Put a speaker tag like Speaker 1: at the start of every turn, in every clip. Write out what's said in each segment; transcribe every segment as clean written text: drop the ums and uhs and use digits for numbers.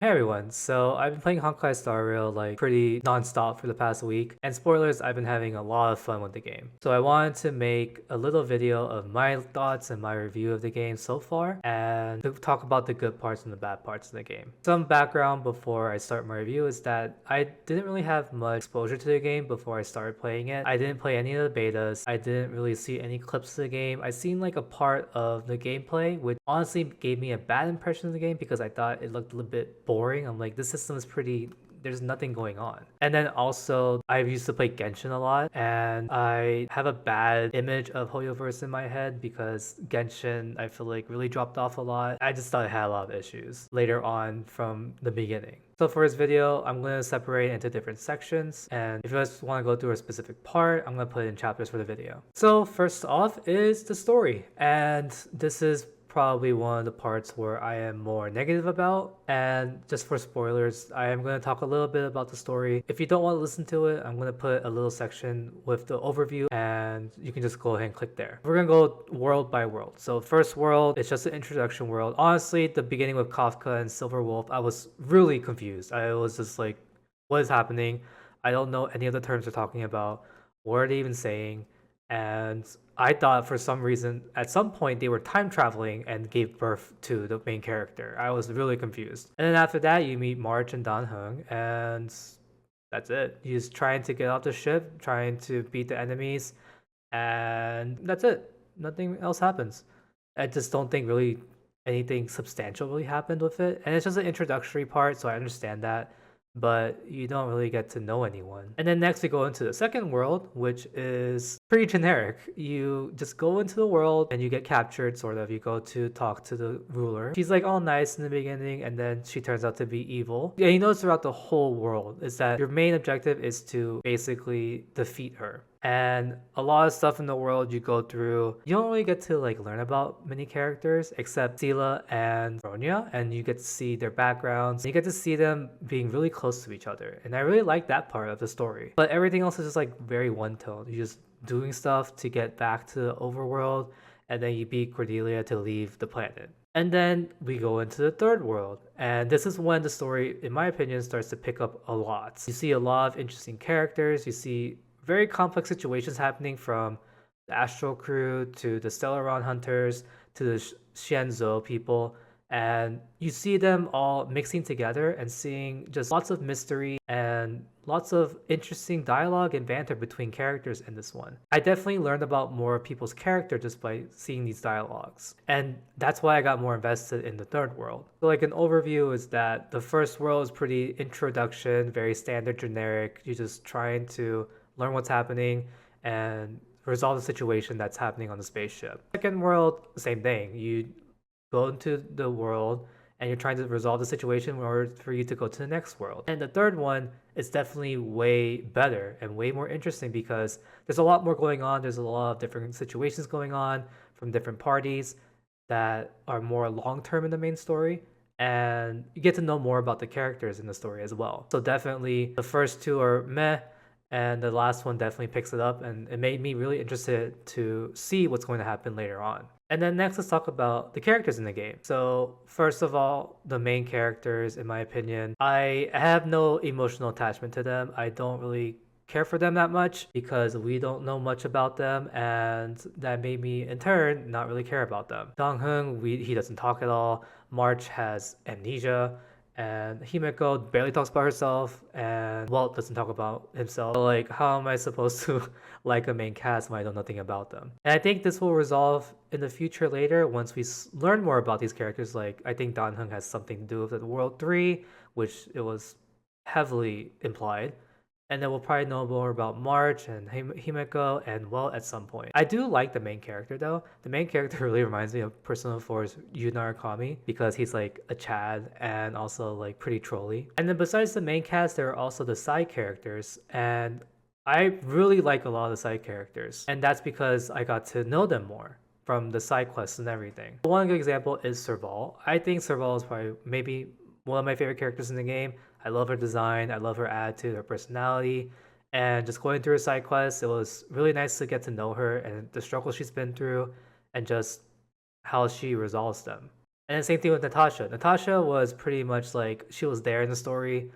Speaker 1: Hey everyone, so I've been playing Honkai Star Rail like pretty non-stop for the past week, and spoilers, I've been having a lot of fun with the game. So I wanted to make a little video of my thoughts and my review of the game so far, and to talk about the good parts and the bad parts of the game. Some background before I start my review is that I didn't really have much exposure to the game before I started playing it. I didn't play any of the betas, I didn't really see any clips of the game. I seen like a part of the gameplay, which honestly gave me a bad impression of the game because I thought it looked a little bit boring. I'm like, this system is pretty, there's nothing going on. And then also, I used to play Genshin a lot, and I have a bad image of Hoyoverse in my head because Genshin, I feel like, really dropped off a lot. I just thought it had a lot of issues later on from the beginning. So for this video, I'm going to separate into different sections, and if you guys want to go through a specific part, I'm going to put it in chapters for the video. So first off is the story, and this is probably one of the parts where I am more negative about. And just for spoilers, I am going to talk a little bit about the story. If you don't want to listen to it, I'm going to put a little section with the overview and you can just go ahead and click there. We're going to go world by world. So first world, it's just an introduction world. Honestly, the beginning with Kafka and Silver Wolf, I was really confused. I was just like, what is happening? I don't know any of the terms they're talking about. What are they even saying? And I thought for some reason at some point they were time traveling and gave birth to the main character. I was really confused. And then after that you meet March and Dan Heng, and that's it. He's trying to get off the ship, trying to beat the enemies, and that's it. Nothing else happens. I just don't think really anything substantial really happened with it. And it's just an introductory part, so I understand that, but you don't really get to know anyone. And then next we go into the second world, which is pretty generic. You just go into the world and you get captured, sort of. You go to talk to the ruler. She's like all nice in the beginning, and then she turns out to be evil. Yeah, you notice throughout the whole world is that your main objective is to basically defeat her. And a lot of stuff in the world you go through, you don't really get to like learn about many characters except Sela and Ronya, and you get to see their backgrounds. You get to see them being really close to each other, and I really like that part of the story. But everything else is just like very one tone. You just doing stuff to get back to the overworld, and then you beat Cordelia to leave the planet. And then we go into the third world, and this is when the story, in my opinion, starts to pick up a lot. You see a lot of interesting characters. You see very complex situations happening, from the Astral crew to the Stellaron hunters to the Xianzhou people, and you see them all mixing together and seeing just lots of mystery and lots of interesting dialogue and banter between characters in this one. I definitely learned about more people's character just by seeing these dialogues, and that's why I got more invested in the third world. So like an overview is that the first world is pretty introduction, very standard generic. You're just trying to learn what's happening and resolve the situation that's happening on the spaceship. Second world, same thing. You go into the world and you're trying to resolve the situation in order for you to go to the next world. And the third one is definitely way better and way more interesting because there's a lot more going on. There's a lot of different situations going on from different parties that are more long-term in the main story, and you get to know more about the characters in the story as well. So definitely the first two are meh, and the last one definitely picks it up, and it made me really interested to see what's going to happen later on. And then next, let's talk about the characters in the game. So first of all, the main characters, in my opinion, I have no emotional attachment to them. I don't really care for them that much because we don't know much about them, and that made me in turn not really care about them. Dong Heng, he doesn't talk at all. March has amnesia, and Himeko barely talks about herself, and Walt doesn't talk about himself. So, like, how am I supposed to like a main cast when I know nothing about them? And I think this will resolve in the future later once we learn more about these characters. Like, I think Dan Heng has something to do with the World 3, which it was heavily implied. And then we'll probably know more about March and Himeko and Welt at some point. I do like the main character though. The main character really reminds me of Persona 4's Yu Narukami because he's like a Chad and also like pretty trolly. And then besides the main cast, there are also the side characters, and I really like a lot of the side characters. And that's because I got to know them more from the side quests and everything. One good example is Serval. I think Serval is probably maybe one of my favorite characters in the game. I love her design, I love her attitude, her personality, and just going through her side quests, it was really nice to get to know her and the struggles she's been through and just how she resolves them. And then same thing with Natasha. Natasha was pretty much like she was there in the story,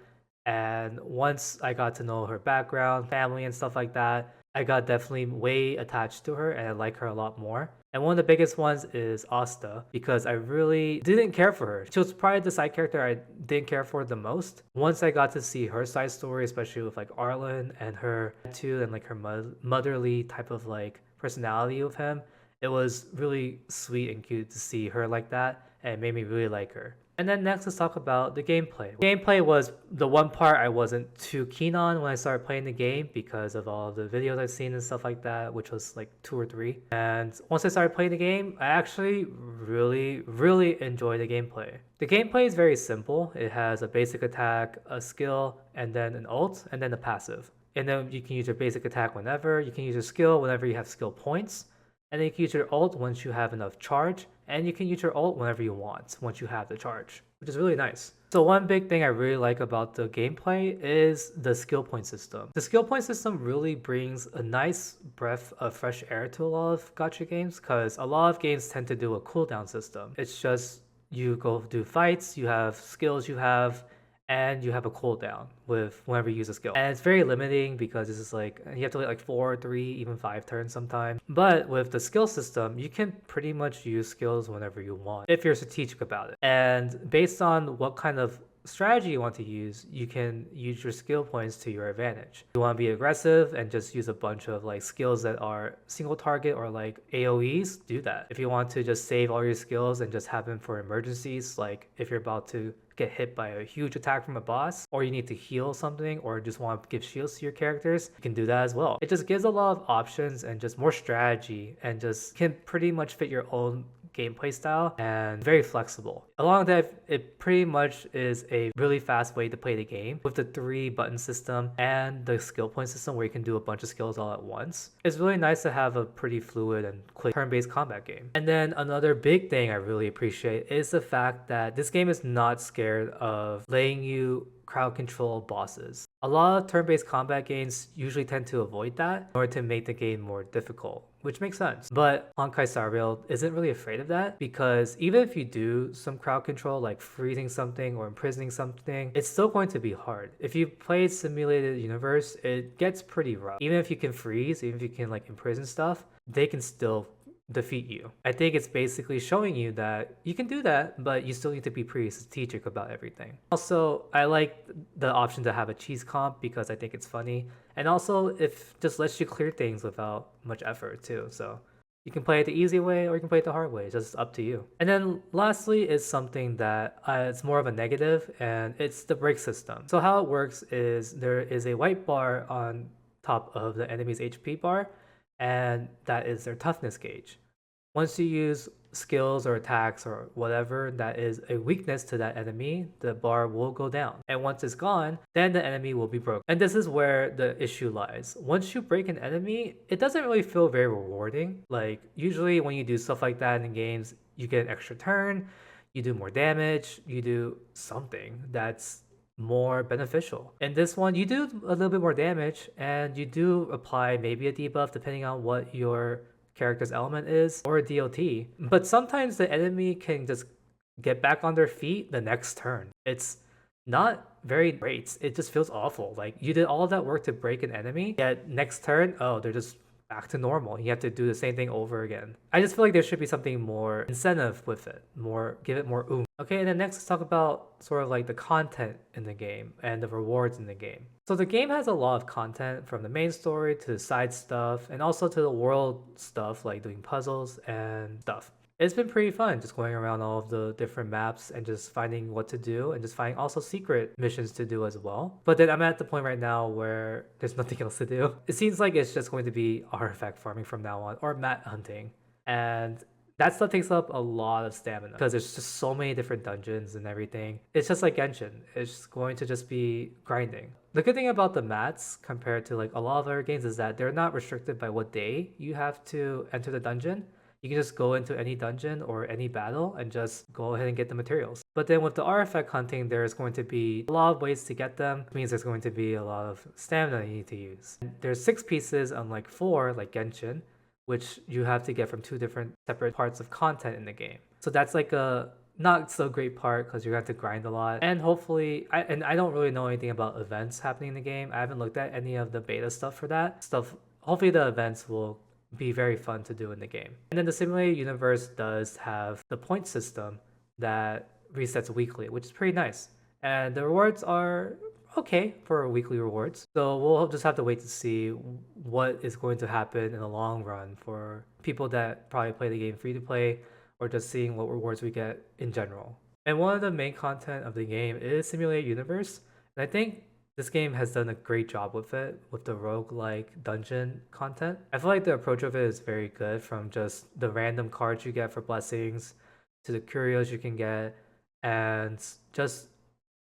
Speaker 1: and once I got to know her background, family, and stuff like that, I got definitely way attached to her and I like her a lot more. And one of the biggest ones is Asta because I really didn't care for her. She was probably the side character I didn't care for the most. Once I got to see her side story, especially with like Arlen and her attitude and like her motherly type of like personality of him, it was really sweet and cute to see her like that, and it made me really like her. And then next, let's talk about the gameplay. Gameplay was the one part I wasn't too keen on when I started playing the game because of all the videos I've seen and stuff like that, which was like 2 or 3. And once I started playing the game, I actually really enjoy the gameplay. The gameplay is very simple. It has a basic attack, a skill, and then an ult, and then a passive. And then you can use your basic attack whenever, you can use your skill whenever you have skill points, and then you can use your ult once you have enough charge, and you can use your ult whenever you want once you have the charge, which is really nice. So one big thing I really like about the gameplay is the skill point system. The skill point system really brings a nice breath of fresh air to a lot of gacha games because a lot of games tend to do a cooldown system. It's just you go do fights, you have skills you have, and you have a cooldown with whenever you use a skill. And it's very limiting because this is like, you have to wait like 4, 3, even 5 turns sometimes. But with the skill system, you can pretty much use skills whenever you want if you're strategic about it. And based on what kind of strategy you want to use, you can use your skill points to your advantage. If you want to be aggressive and just use a bunch of like skills that are single target or like AoEs, do that. If you want to just save all your skills and just have them for emergencies, like if you're about to get hit by a huge attack from a boss, or you need to heal something, or just want to give shields to your characters, you can do that as well. It just gives a lot of options and just more strategy and just can pretty much fit your own gameplay style and very flexible. Along with that, it pretty much is a really fast way to play the game with the 3-button system and the skill point system where you can do a bunch of skills all at once. It's really nice to have a pretty fluid and quick turn-based combat game. And then another big thing I really appreciate is the fact that this game is not scared of letting you crowd control bosses. A lot of turn-based combat games usually tend to avoid that in order to make the game more difficult, which makes sense. But Honkai Star Rail isn't really afraid of that because even if you do some crowd control like freezing something or imprisoning something, it's still going to be hard. If you play Simulated Universe, it gets pretty rough. Even if you can freeze, even if you can like imprison stuff, they can still defeat you. I think it's basically showing you that you can do that, but you still need to be pretty strategic about everything. Also, I like the option to have a cheese comp because I think it's funny. And also, it just lets you clear things without much effort too. So you can play it the easy way or you can play it the hard way. It's just up to you. And then lastly is something that it's more of a negative, and it's the break system. So how it works is there is a white bar on top of the enemy's HP bar, and that is their toughness gauge. Once you use skills or attacks or whatever that is a weakness to that enemy, the bar will go down. And once it's gone, then the enemy will be broken. And this is where the issue lies. Once you break an enemy, it doesn't really feel very rewarding. Like usually when you do stuff like that in games, you get an extra turn, you do more damage, you do something that's more beneficial. In this one, you do a little bit more damage and you do apply maybe a debuff depending on what your character's element is or a DLT. But sometimes the enemy can just get back on their feet the next turn. It's not very great. It just feels awful. Like you did all of that work to break an enemy, yet next turn, oh, they're just back to normal. You have to do the same thing over again. I just feel like there should be something more incentive with it, give it more oomph. Okay, and then next let's talk about sort of like the content in the game and the rewards in the game. So the game has a lot of content from the main story to the side stuff and also to the world stuff like doing puzzles and stuff. It's been pretty fun just going around all of the different maps and just finding what to do and just finding also secret missions to do as well. But then I'm at the point right now where there's nothing else to do. It seems like it's just going to be artifact farming from now on or mat hunting. And that stuff takes up a lot of stamina because there's just so many different dungeons and everything. It's just like Genshin. It's going to just be grinding. The good thing about the mats compared to like a lot of other games is that they're not restricted by what day you have to enter the dungeon. You can just go into any dungeon or any battle and just go ahead and get the materials. But then with the artifact hunting, there's going to be a lot of ways to get them. It means there's going to be a lot of stamina you need to use. There's 6 pieces unlike 4 like Genshin, which you have to get from 2 different separate parts of content in the game. So that's like a not so great part because you have to grind a lot. And hopefully, I don't really know anything about events happening in the game. I haven't looked at any of the beta stuff for that stuff. Hopefully, the events will be very fun to do in the game. And then the simulated universe does have the point system that resets weekly, which is pretty nice. And the rewards are okay for weekly rewards. So we'll just have to wait to see what is going to happen in the long run for people that probably play the game free to play or just seeing what rewards we get in general. And one of the main content of the game is simulated universe. And I think this game has done a great job with it, with the roguelike dungeon content. I feel like the approach of it is very good, from just the random cards you get for blessings to the curios you can get, and just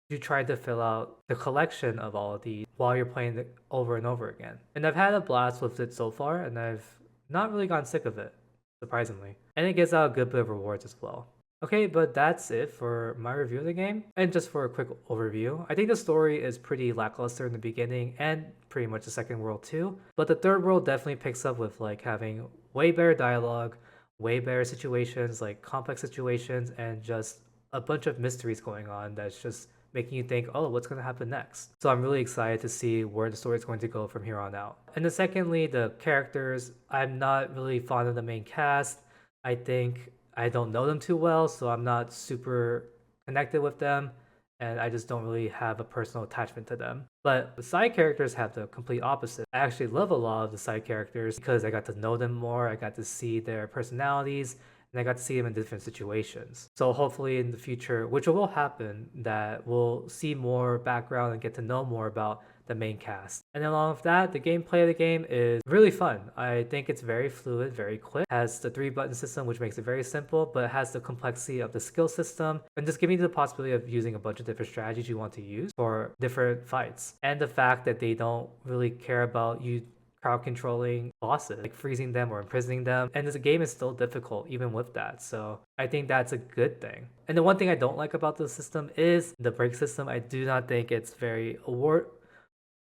Speaker 1: you try to fill out the collection of all of these while you're playing it over and over again. And I've had a blast with it so far, and I've not really gotten sick of it, surprisingly. And it gives out a good bit of rewards as well. Okay, but that's it for my review of the game. And just for a quick overview, I think the story is pretty lackluster in the beginning and pretty much the second world too. But the third world definitely picks up with like having way better dialogue, way better situations, like complex situations, and just a bunch of mysteries going on that's just making you think, oh, what's going to happen next? So I'm really excited to see where the story is going to go from here on out. And then secondly, the characters, I'm not really fond of the main cast. I think I don't know them too well, so I'm not super connected with them, and I just don't really have a personal attachment to them. But the side characters have the complete opposite. I actually love a lot of the side characters because I got to know them more, I got to see their personalities, and I got to see them in different situations. So hopefully in the future, which will happen, that we'll see more background and get to know more about the main cast. And along with that, the gameplay of the game is really fun. I think it's very fluid, very quick. It has the 3-button system, which makes it very simple, but it has the complexity of the skill system and just giving you the possibility of using a bunch of different strategies you want to use for different fights. And the fact that they don't really care about you crowd controlling bosses, like freezing them or imprisoning them. And this game is still difficult even with that. So I think that's a good thing. And the one thing I don't like about the system is the break system. I do not think it's very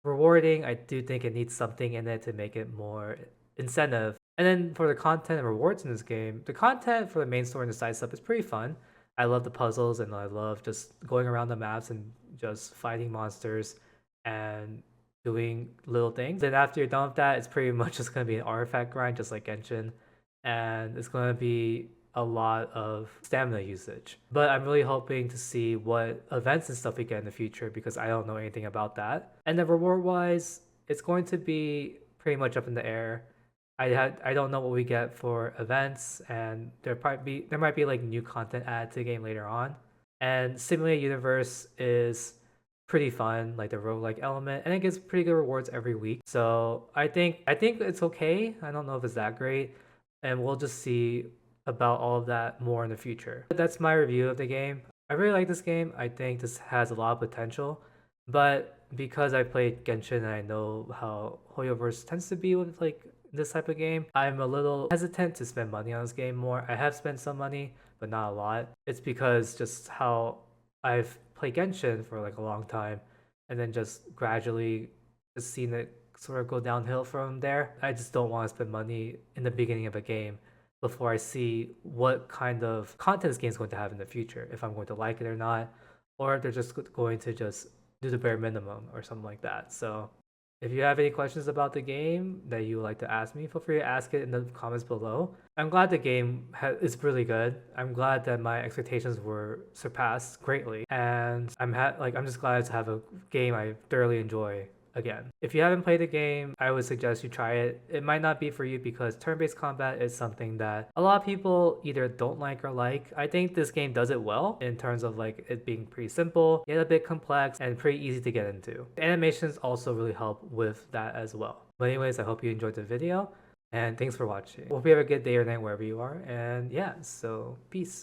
Speaker 1: rewarding. I do think it needs something in it to make it more incentive. And then for the content and rewards in this game, the content for the main story and the side stuff is pretty fun. I love the puzzles and I love just going around the maps and just fighting monsters and doing little things. Then after you're done with that, it's pretty much just going to be an artifact grind, just like Genshin. And it's going to be a lot of stamina usage. But I'm really hoping to see what events and stuff we get in the future because I don't know anything about that. And then reward-wise, it's going to be pretty much up in the air. I don't know what we get for events, and there might be like new content added to the game later on. And Simulated Universe is pretty fun, like the roguelike element, and it gives pretty good rewards every week. So I think it's okay. I don't know if it's that great, and we'll just see about all of that more in the future. But that's my review of the game. I really like this game. I think this has a lot of potential, but because I played Genshin and I know how Hoyoverse tends to be with like this type of game, I'm a little hesitant to spend money on this game more. I have spent some money, but not a lot. It's because just how I've played Genshin for like a long time and then just gradually just seen it sort of go downhill from there. I just don't want to spend money in the beginning of a game before I see what kind of content this game is going to have in the future, if I'm going to like it or not, or if they're just going to just do the bare minimum or something like that. So if you have any questions about the game that you would like to ask me, feel free to ask it in the comments below. I'm glad the game is really good. I'm glad that my expectations were surpassed greatly, and I'm just glad to have a game I thoroughly enjoy again. If you haven't played the game, I would suggest you try it. It might not be for you because turn-based combat is something that a lot of people either don't like or like. I think this game does it well in terms of like it being pretty simple, yet a bit complex, and pretty easy to get into. The animations also really help with that as well. But anyways, I hope you enjoyed the video, and thanks for watching. Hope you have a good day or night wherever you are, and yeah, so peace.